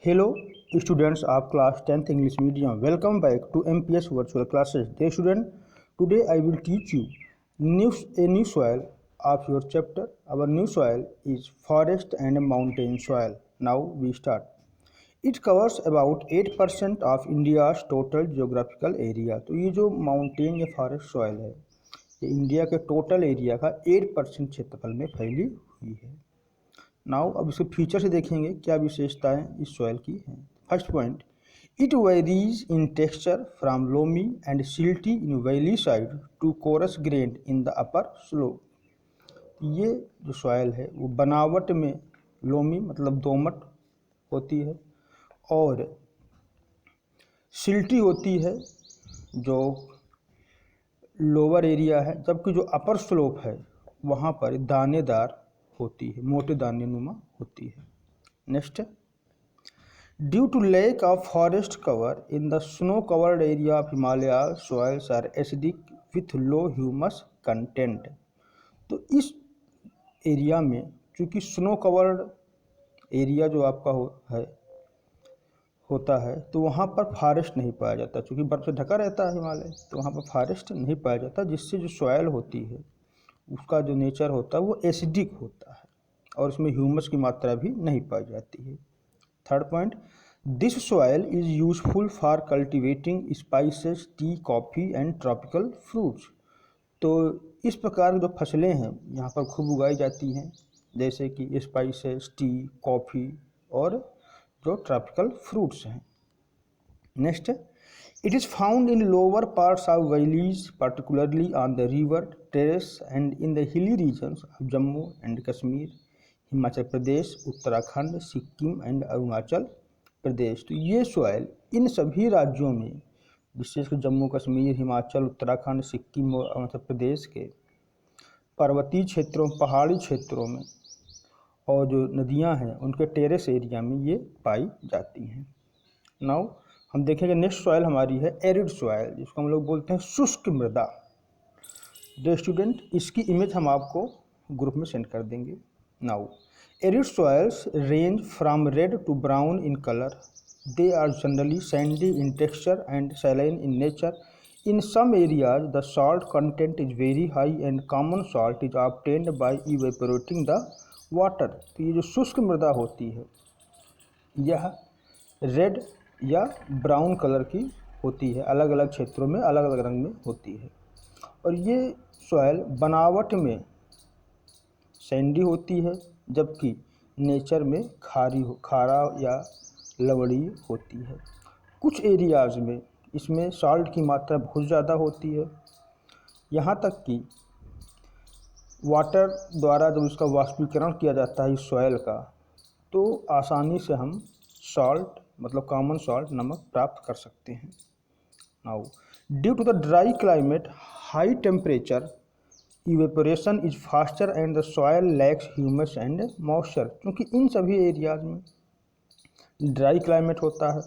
Hello students of class 10th English medium. Welcome back to MPS virtual classes. Dear student, today I will teach you a new soil of your chapter. Our new soil is forest and mountain soil. Now we start. It covers about 8% of India's total geographical area. तो ये जो mountain या forest soil है ये India के total area का 8% क्षेत्रफल में फैली हुई है। नाउ अब इसके फीचर से देखेंगे क्या विशेषताएं इस सॉइल की हैं। First point, it varies in texture from loamy and silty in valley side to coarse grained in the upper slope. ये जो सॉइल है वो बनावट में लोमी मतलब दोमट होती है और सिल्टी होती है जो लोअर एरिया है, जबकि जो अपर स्लोप है वहाँ पर दानेदार होती है, मोटे दाने नुमा होती है। Next, due to lack of forest cover in the snow covered area of Himalaya soils are acidic with low humus content. तो इस एरिया में चूँकि स्नो कवर्ड एरिया जो आपका होता है तो वहाँ पर फॉरेस्ट नहीं पाया जाता, चूँकि बर्फ़ से ढका रहता है हिमालय, तो वहाँ पर फॉरेस्ट नहीं पाया जाता, जिससे जो सॉइल होती है उसका जो नेचर होता है वो एसिडिक होता है और उसमें ह्यूमस की मात्रा भी नहीं पाई जाती है। Third point, this soil is useful for cultivating spices, T, coffee and tropical fruits. तो इस प्रकार की जो फसलें हैं यहाँ पर खूब उगाई जाती हैं, जैसे कि स्पाइसेस, टी, कॉफ़ी और जो ट्रॉपिकल फ्रूट्स हैं। Next, it is found in lower parts of valleys, particularly on the river terrace and in the hilly regions of Jammu and Kashmir, Himachal Pradesh, Uttarakhand, Sikkim and Arunachal Pradesh. तो ये सॉइल इन सभी राज्यों में, विशेषकर जम्मू कश्मीर, हिमाचल, उत्तराखंड, सिक्किम और अरुणाचल प्रदेश के पर्वतीय क्षेत्रों, पहाड़ी क्षेत्रों में और जो नदियां हैं उनके टेरेस एरिया में ये पाई जाती हैं। नाउ हम देखेंगे नेक्स्ट सॉइल हमारी है एरिड सॉइल, जिसको हम लोग बोलते हैं शुष्क मृदा। डियर स्टूडेंट, इसकी इमेज हम आपको ग्रुप में सेंड कर देंगे। Now arid soils range from red to brown in colour, they are generally sandy in texture and saline in nature. In some areas the salt content is very high and common salt is obtained by evaporating the water. तो ये जो शुष्क मृदा होती है यह red या brown colour की होती है, अलग अलग क्षेत्रों में अलग अलग रंग में होती है और ये सॉइल बनावट में सैंडी होती है, जबकि नेचर में खारा या लवड़ी होती है। कुछ एरियाज़ में इसमें सॉल्ट की मात्रा बहुत ज़्यादा होती है, यहाँ तक कि वाटर द्वारा जब इसका वाष्पीकरण किया जाता है इस सॉइल का तो आसानी से हम सॉल्ट मतलब कॉमन सॉल्ट नमक प्राप्त कर सकते हैं। Now due to the dry climate, high temperature, evaporation is faster and the soil lacks humus and moisture. क्योंकि इन सभी एरियाज में ड्राई क्लाइमेट होता है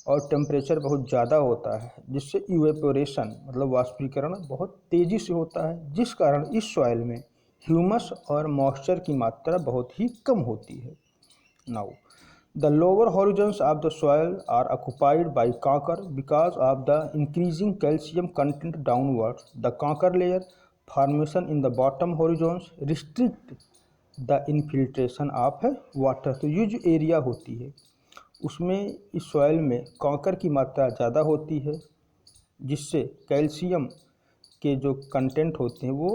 और टेम्परेचर बहुत ज़्यादा होता है, जिससे इवेपोरेशन मतलब वाष्पीकरण बहुत तेज़ी से होता है, जिस कारण इस सॉइल में ह्यूमस और मॉइस्चर की मात्रा बहुत ही कम होती है। Now the lower horizons of the soil are occupied by conker because of the increasing calcium content downwards. The conker layer formation in the bottom horizons restrict the infiltration of water. तो ये जो area होती है उसमें इस soil में कंकर की मात्रा ज़्यादा होती है, जिससे कैल्शियम के जो कंटेंट होते हैं वो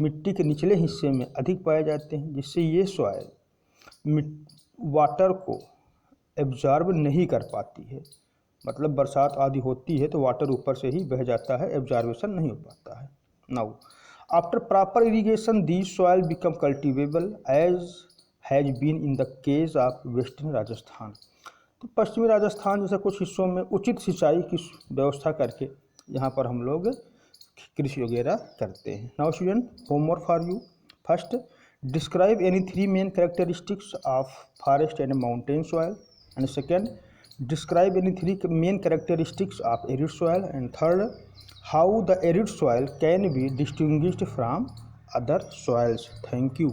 मिट्टी के निचले हिस्से में अधिक पाए जाते हैं, जिससे ये सॉइल वाटर को एब्जॉर्ब नहीं कर पाती है। मतलब बरसात आदि होती है तो वाटर ऊपर से ही बह जाता है, एब्जॉर्बेशन नहीं हो पाता है। Now after proper irrigation these soil become cultivable as has been in the case of western Rajasthan. तो पश्चिमी राजस्थान जैसे कुछ हिस्सों में उचित सिंचाई की व्यवस्था करके यहाँ पर हम लोग कृषि वगैरह करते हैं। Now student, homework for you. First, describe any three main characteristics of forest and mountain soil, and second, describe any three main characteristics of arid soil, and third, how the arid soil can be distinguished from other soils. Thank you.